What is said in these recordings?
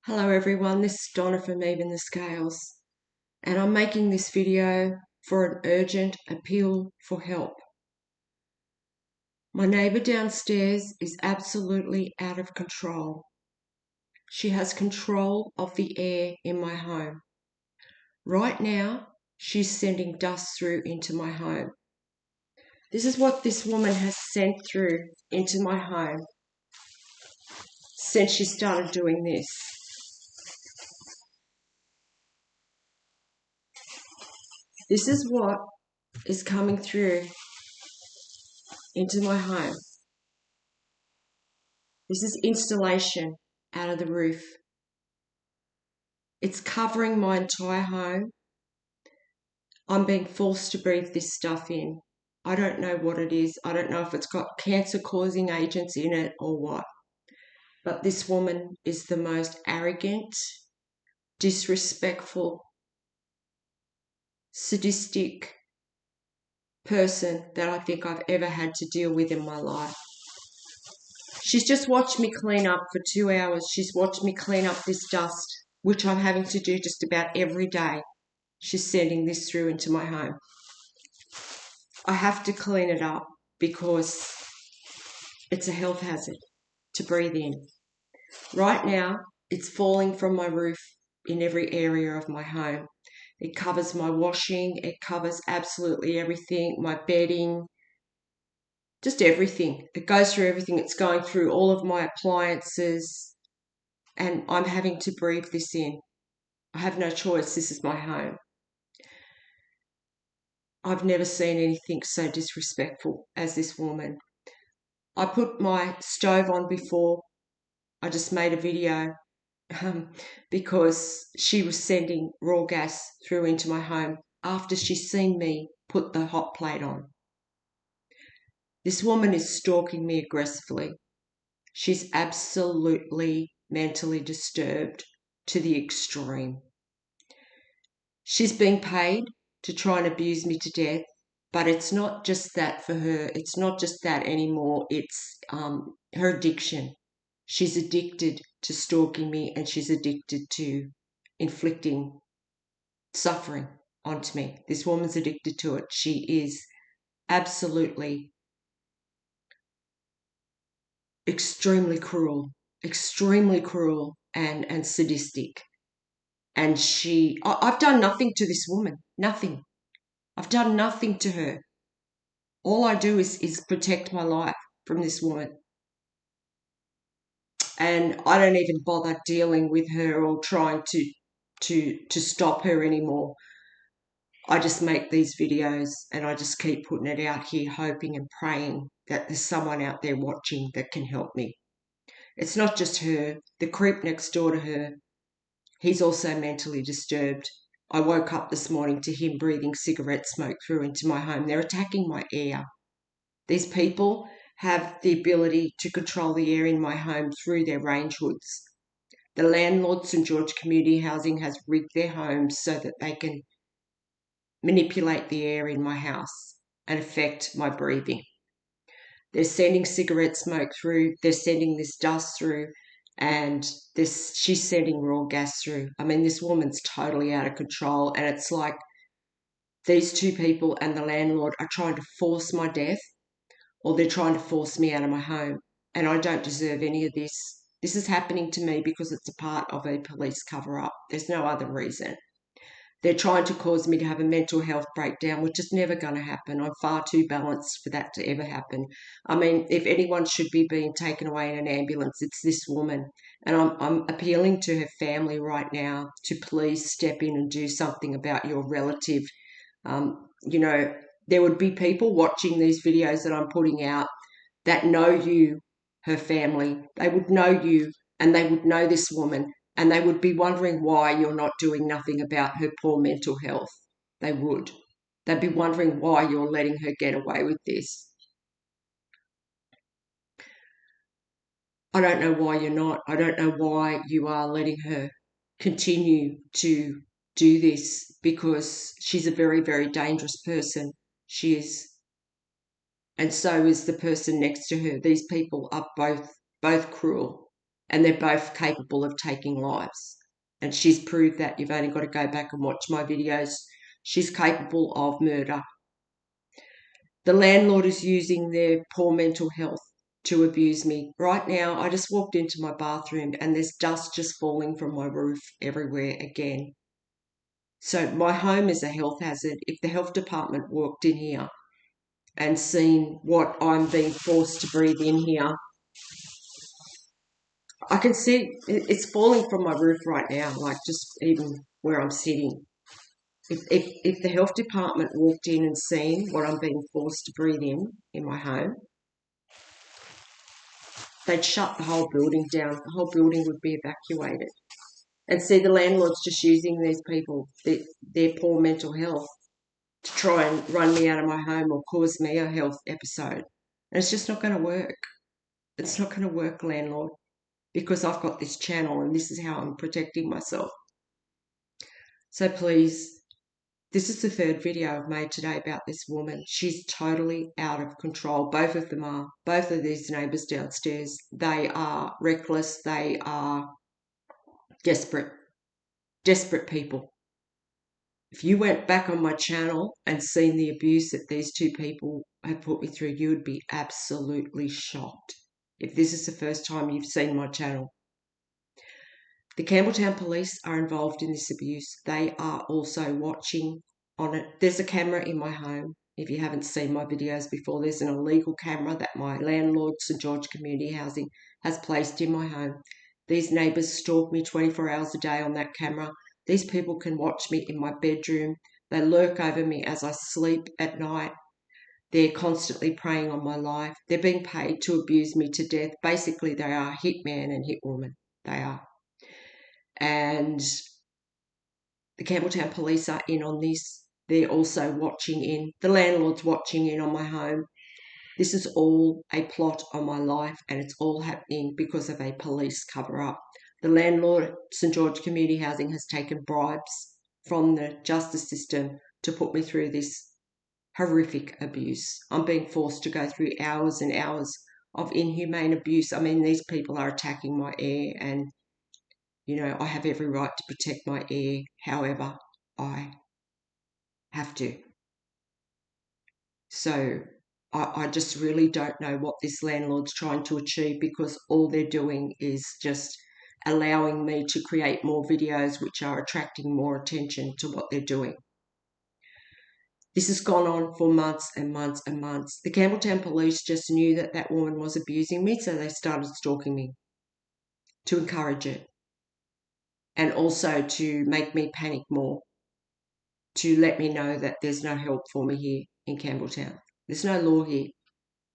Hello everyone, this is Donna from Even the Scales, and I'm making this video for an urgent appeal for help. My neighbour downstairs is absolutely out of control. She has control of the air in my home. Right now, she's sending dust through into my home. This is what this woman has sent through into my home since she started doing this. This is what is coming through into my home. This is installation out of the roof. It's covering my entire home. I'm being forced to breathe this stuff in. I don't know what it is. I don't know if it's got cancer-causing agents in it or what. But this woman is the most arrogant, disrespectful, sadistic person that I think I've ever had to deal with in my life. She's just watched me clean up for 2 hours. She's watched me clean up this dust, which I'm having to do just about every day. She's sending this through into my home. I have to clean it up because it's a health hazard to breathe in. Right now, it's falling from my roof in every area of my home. It covers my washing, it covers absolutely everything, my bedding, just everything. It goes through everything. It's going through all of my appliances, and I'm having to breathe this in. I have no choice. This is my home. I've never seen anything so disrespectful as this woman. I put my stove on before. I just made a video because she was sending raw gas through into my home after she's seen me put the hot plate on. This woman is stalking me aggressively. She's absolutely mentally disturbed to the extreme. She's being paid to try and abuse me to death, but it's not just that for her. It's not just that anymore. It's her addiction. She's addicted to stalking me, and she's addicted to inflicting suffering onto me. This woman's addicted to it. She is absolutely extremely cruel and sadistic. And I've done nothing to this woman, nothing. I've done nothing to her. All I do is protect my life from this woman. And I don't even bother dealing with her or trying to stop her anymore. I just make these videos and I just keep putting it out here, hoping and praying that there's someone out there watching that can help me. It's not just her. The creep next door to her, he's also mentally disturbed. I woke up this morning to him breathing cigarette smoke through into my home. They're attacking my air. These people have the ability to control the air in my home through their range hoods. The landlord, St George Community Housing, has rigged their homes so that they can manipulate the air in my house and affect my breathing. They're sending cigarette smoke through, they're sending this dust through, and she's sending raw gas through. I mean, this woman's totally out of control, and it's like these two people and the landlord are trying to force my death, or they're trying to force me out of my home, and I don't deserve any of this. This is happening to me because it's a part of a police cover-up. There's no other reason. They're trying to cause me to have a mental health breakdown, which is never going to happen. I'm far too balanced for that to ever happen. I mean, if anyone should be being taken away in an ambulance, it's this woman. And I'm appealing to her family right now to please step in and do something about your relative. You know, there would be people watching these videos that I'm putting out that know you, her family. They would know you and they would know this woman, and they would be wondering why you're not doing nothing about her poor mental health. They would. They'd be wondering why you're letting her get away with this. I don't know why you're not. I don't know why you are letting her continue to do this, because she's a very, very dangerous person. She is. And so is the person next to her. These people are both cruel and they're both capable of taking lives. And she's proved that. You've only got to go back and watch my videos. She's capable of murder. The landlord is using their poor mental health to abuse me. Right now, I just walked into my bathroom and there's dust just falling from my roof everywhere again. So my home is a health hazard. If the health department walked in here and seen what I'm being forced to breathe in here, I can see it's falling from my roof right now, like just even where I'm sitting. If the health department walked in and seen what I'm being forced to breathe in my home, they'd shut the whole building down. The whole building would be evacuated. And see, the landlord's just using these people, their poor mental health, to try and run me out of my home or cause me a health episode. And it's just not going to work. It's not going to work, landlord, because I've got this channel and this is how I'm protecting myself. So please, this is the third video I've made today about this woman. She's totally out of control. Both of them are. Both of these neighbours downstairs, they are reckless. They are desperate. Desperate people. If you went back on my channel and seen the abuse that these two people have put me through, you would be absolutely shocked. If this is the first time you've seen my channel. The Campbelltown Police are involved in this abuse. They are also watching on it. There's a camera in my home. If you haven't seen my videos before, there's an illegal camera that my landlord, St George Community Housing, has placed in my home. These neighbours stalk me 24 hours a day on that camera. These people can watch me in my bedroom. They lurk over me as I sleep at night. They're constantly preying on my life. They're being paid to abuse me to death. Basically, they are hitman and hitwoman. They are. And the Campbelltown Police are in on this. They're also watching in. The landlord's watching in on my home. This is all a plot on my life, and it's all happening because of a police cover-up. The landlord, St George Community Housing, has taken bribes from the justice system to put me through this horrific abuse. I'm being forced to go through hours and hours of inhumane abuse. I mean, these people are attacking my air, and you know, I have every right to protect my air. However, I have to. So I just really don't know what this landlord's trying to achieve, because all they're doing is just allowing me to create more videos which are attracting more attention to what they're doing. This has gone on for months and months and months. The Campbelltown Police just knew that that woman was abusing me, so they started stalking me to encourage it, and also to make me panic more, to let me know that there's no help for me here in Campbelltown. There's no law here.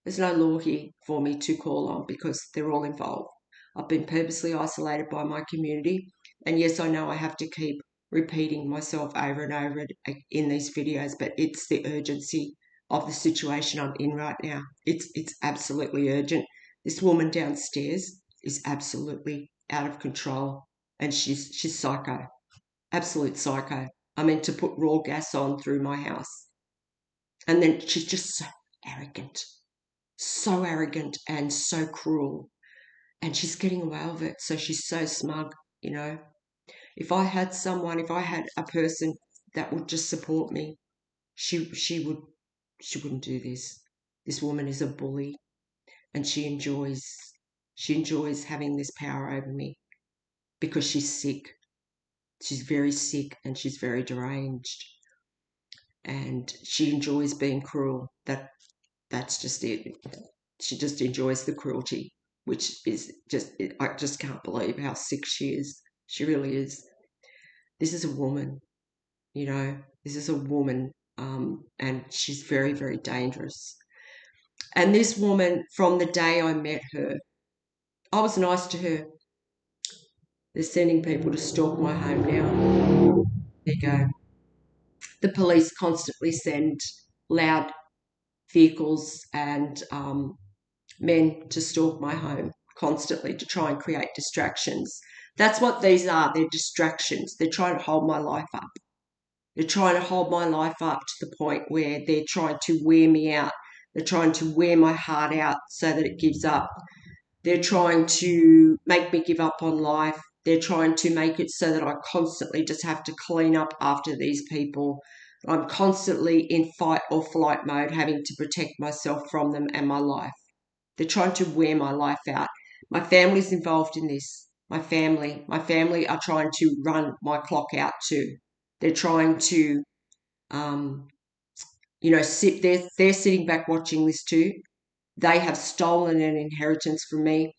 There's no law here for me to call on, because they're all involved. I've been purposely isolated by my community, and yes, I know I have to keep repeating myself over and over in these videos, but it's the urgency of the situation I'm in right now. It's absolutely urgent. This woman downstairs is absolutely out of control, and she's psycho, absolute psycho. I mean, to put raw gas on through my house. And then she's just so arrogant and so cruel. And she's getting away with it. So she's so smug, you know. If I had a person that would just support me, she wouldn't do this. This woman is a bully, and she enjoys having this power over me, because she's sick. She's very sick, and she's very deranged. And she enjoys being cruel. That's just it. She just enjoys the cruelty, which is I just can't believe how sick she is. She really is. This is a woman, you know, this is a woman, and she's very, very dangerous. And this woman, from the day I met her, I was nice to her. They're sending people to stalk my home now. There you go. The police constantly send loud vehicles and men to stalk my home constantly to try and create distractions. That's what these are. They're distractions. They're trying to hold my life up. They're trying to hold my life up to the point where they're trying to wear me out. They're trying to wear my heart out so that it gives up. They're trying to make me give up on life. They're trying to make it so that I constantly just have to clean up after these people. I'm constantly in fight or flight mode, having to protect myself from them and my life. They're trying to wear my life out. My family's involved in this. My family are trying to run my clock out too. They're trying to, um, sit there. They're sitting back watching this too. They have stolen an inheritance from me.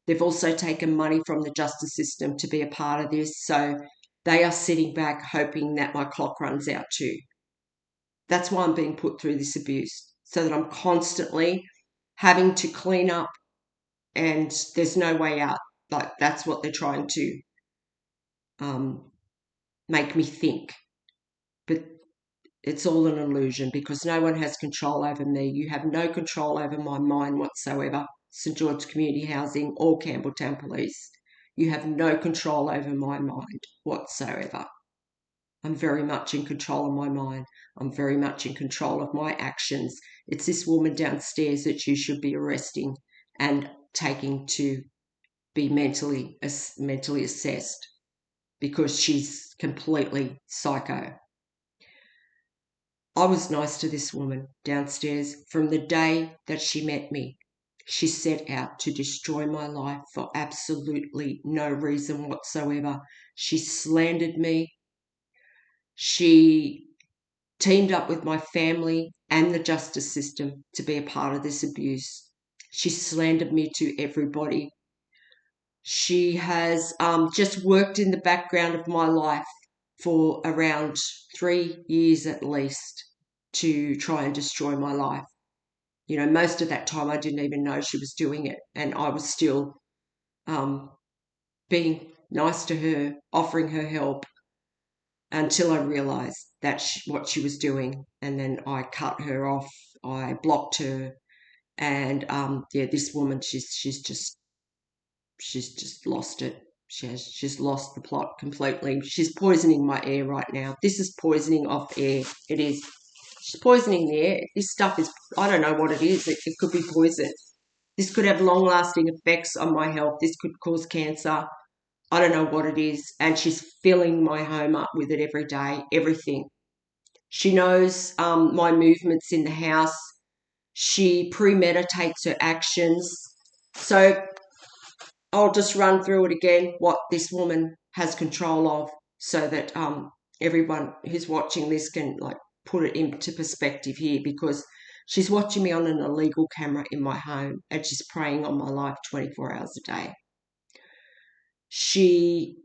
They've also taken money from the justice system to be a part of this. So they are sitting back hoping that my clock runs out too. That's why I'm being put through this abuse, so that I'm constantly having to clean up and there's no way out. Like, that's what they're trying to um, make me think. But it's all an illusion, because no one has control over me. You have no control over my mind whatsoever, St George Community Housing or Campbelltown Police. You have no control over my mind whatsoever. I'm very much in control of my mind. I'm very much in control of my actions. It's this woman downstairs that you should be arresting and taking to be mentally assessed, because she's completely psycho. I was nice to this woman downstairs from the day that she met me. She set out to destroy my life for absolutely no reason whatsoever. She slandered me. She teamed up with my family and the justice system to be a part of this abuse. She slandered me to everybody. She has just worked in the background of my life for around 3 years at least to try and destroy my life. Most of that time I didn't even know she was doing it, and I was still um, being nice to her, offering her help, until I realised what she was doing, and then I cut her off. I blocked her, and yeah, this woman, she's just lost it. She's lost the plot completely. She's poisoning my air right now. This is poisoning of air. It is. She's poisoning the air. This stuff is, I don't know what it is. It could be poison. This could have long-lasting effects on my health. This could cause cancer. I don't know what it is. And she's filling my home up with it every day, everything. She knows my movements in the house. She premeditates her actions. So I'll just run through it again, what this woman has control of, so that everyone who's watching this can put it into perspective here, because she's watching me on an illegal camera in my home, and she's preying on my life 24 hours a day. She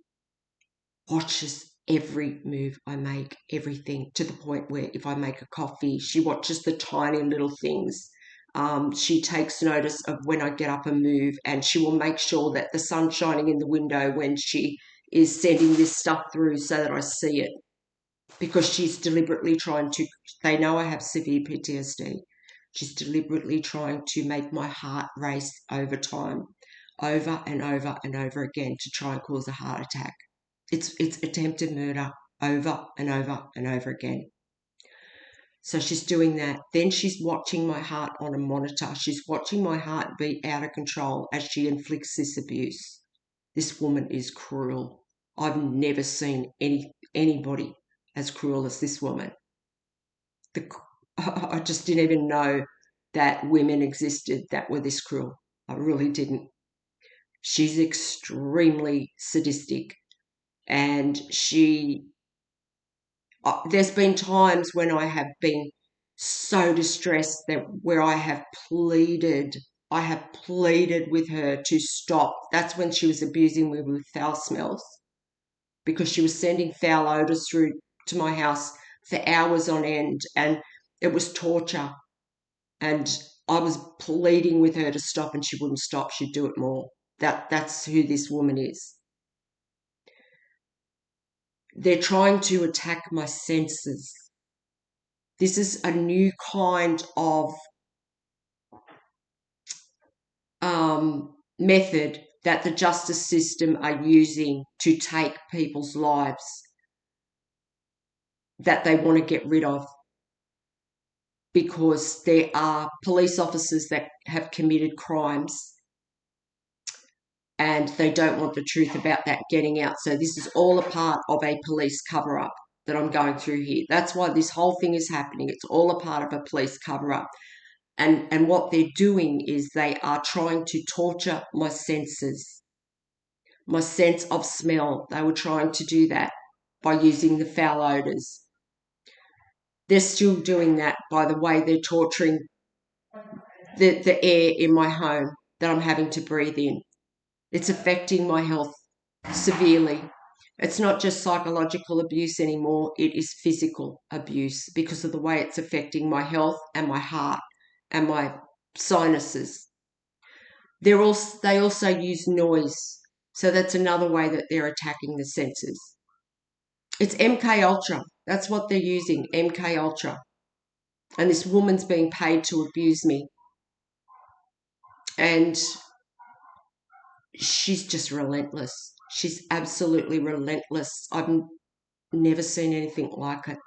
watches every move I make, everything, to the point where if I make a coffee, she watches the tiny little things. She takes notice of when I get up and move, and she will make sure that the sun's shining in the window when she is sending this stuff through, so that I see it, because she's deliberately trying to, they know I have severe PTSD. She's deliberately trying to make my heart race over time, over and over and over again, to try and cause a heart attack. It's attempted murder over and over and over again. So she's doing that. Then she's watching my heart on a monitor. She's watching my heart beat out of control as she inflicts this abuse. This woman is cruel. I've never seen anybody as cruel as this woman. I just didn't even know that women existed that were this cruel. I really didn't. She's extremely sadistic, and there's been times when I have been so distressed that where I have pleaded with her to stop. That's when she was abusing me with foul smells, because she was sending foul odors through to my house for hours on end, and it was torture. And I was pleading with her to stop, and she wouldn't stop. She'd do it more. That's who this woman is. They're trying to attack my senses. This is a new kind of method that the justice system are using to take people's lives that they want to get rid of, because there are police officers that have committed crimes and they don't want the truth about that getting out. So this is all a part of a police cover-up that I'm going through here. That's why this whole thing is happening. It's all a part of a police cover-up. And what they're doing is they are trying to torture my senses, my sense of smell. They were trying to do that by using the foul odours. They're still doing that by the way they're torturing the air in my home that I'm having to breathe in. It's affecting my health severely. It's not just psychological abuse anymore, it is physical abuse because of the way it's affecting my health and my heart and my sinuses. They also use noise, so that's another way that they're attacking the senses. It's MK Ultra. That's what they're using, MK Ultra. And this woman's being paid to abuse me. And she's just relentless. She's absolutely relentless. I've never seen anything like it.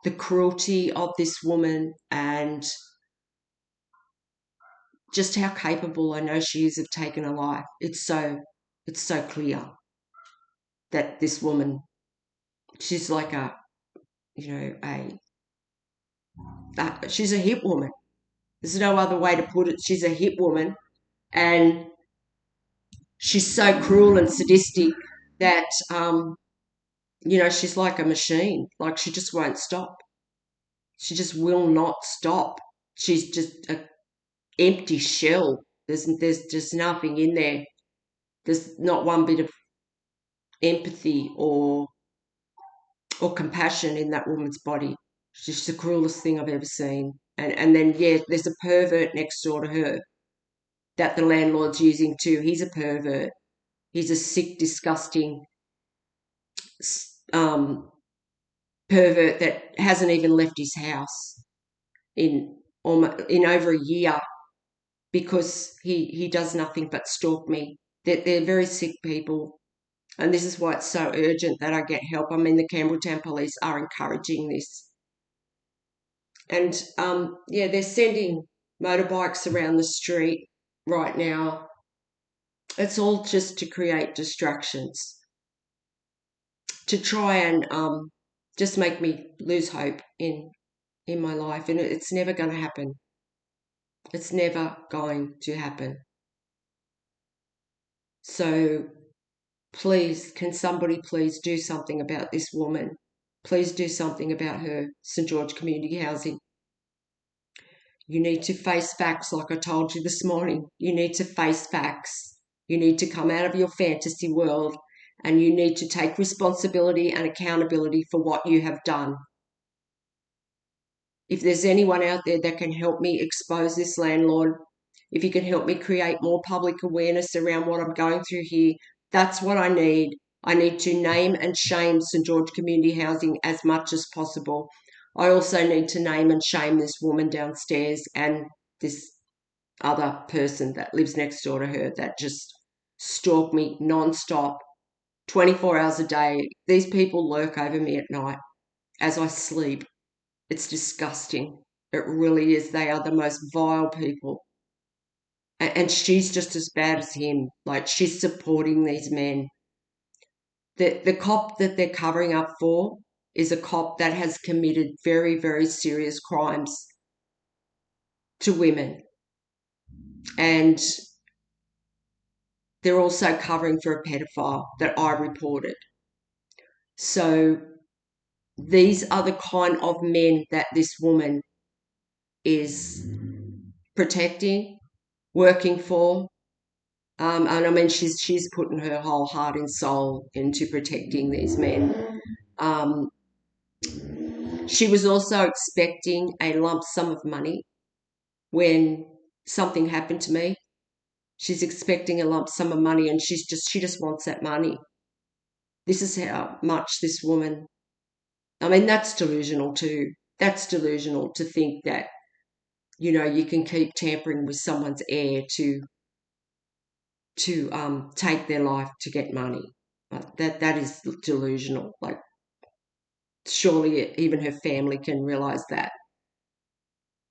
The cruelty of this woman and just how capable I know she is of taking a life. It's so clear that this woman, she's like she's a hit woman. There's no other way to put it. She's a hit woman, and she's so cruel and sadistic that she's like a machine. Like, she just won't stop. She just will not stop. She's just an empty shell. There's just nothing in there. There's not one bit of empathy or compassion in that woman's body. She's just the cruelest thing I've ever seen. And then, yeah, there's a pervert next door to her that the landlord's using too. He's a pervert. He's a sick, disgusting pervert that hasn't even left his house in over a year because he does nothing but stalk me. They're very sick people, and this is why it's so urgent that I get help. I mean, the Campbelltown police are encouraging this. And, they're sending motorbikes around the street right now. It's all just to create distractions, to try and just make me lose hope in my life. And it's never going to happen. It's never going to happen. So please, can somebody please do something about this woman? Please do something about her. St. George Community Housing. You need to face facts, like I told you this morning. You need to face facts. You need to come out of your fantasy world, and you need to take responsibility and accountability for what you have done. If there's anyone out there that can help me expose this landlord, if you can help me create more public awareness around what I'm going through here, that's what I need. I need to name and shame St. George Community Housing as much as possible. I also need to name and shame this woman downstairs and this other person that lives next door to her that just stalk me non-stop, 24 hours a day. These people lurk over me at night as I sleep. It's disgusting. It really is. They are the most vile people. And she's just as bad as him. Like, she's supporting these men. The cop that they're covering up for is a cop that has committed very, very serious crimes to women. And they're also covering for a pedophile that I reported. So these are the kind of men that this woman is protecting, working for. And I mean, she's putting her whole heart and soul into protecting these men. She was also expecting a lump sum of money when something happened to me. She's expecting a lump sum of money, and she just wants that money. This is how much this woman. I mean, that's delusional too. That's delusional to think that, you can keep tampering with someone's air to take their life to get money. That is delusional. Like, surely even her family can realise that.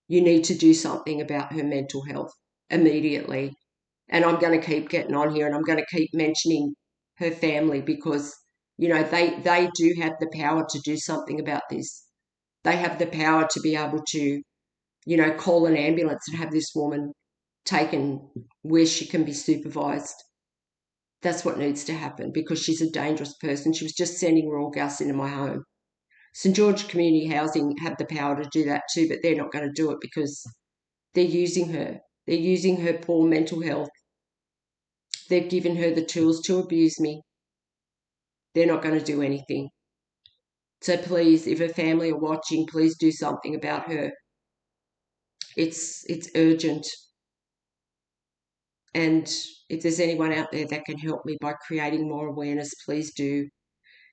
You need to do something about her mental health immediately. And I'm going to keep getting on here, and I'm going to keep mentioning her family because, they do have the power to do something about this. They have the power to be able to, call an ambulance and have this woman taken where she can be supervised. That's what needs to happen because she's a dangerous person. She was just sending raw gas into my home. St George Community Housing have the power to do that too, but they're not going to do it because they're using her. They're using her poor mental health. They've given her the tools to abuse me. They're not going to do anything. So please, if her family are watching, please do something about her. It's urgent. And if there's anyone out there that can help me by creating more awareness, please do.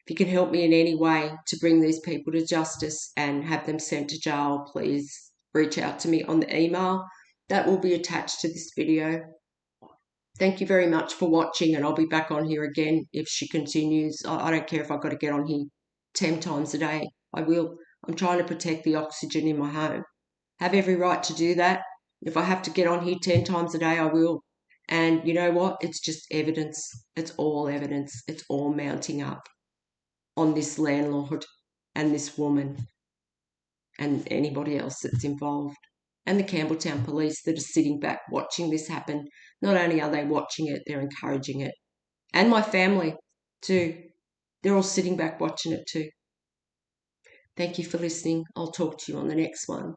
If you can help me in any way to bring these people to justice and have them sent to jail, please reach out to me on the email that will be attached to this video. Thank you very much for watching, and I'll be back on here again if she continues. I don't care if I've got to get on here 10 times a day. I will. I'm trying to protect the oxygen in my home. Have every right to do that. If I have to get on here 10 times a day, I will. And you know what? It's just evidence. It's all evidence. It's all mounting up on this landlord and this woman and anybody else that's involved. And the Campbelltown police that are sitting back watching this happen. Not only are they watching it, they're encouraging it. And my family too. They're all sitting back watching it too. Thank you for listening. I'll talk to you on the next one.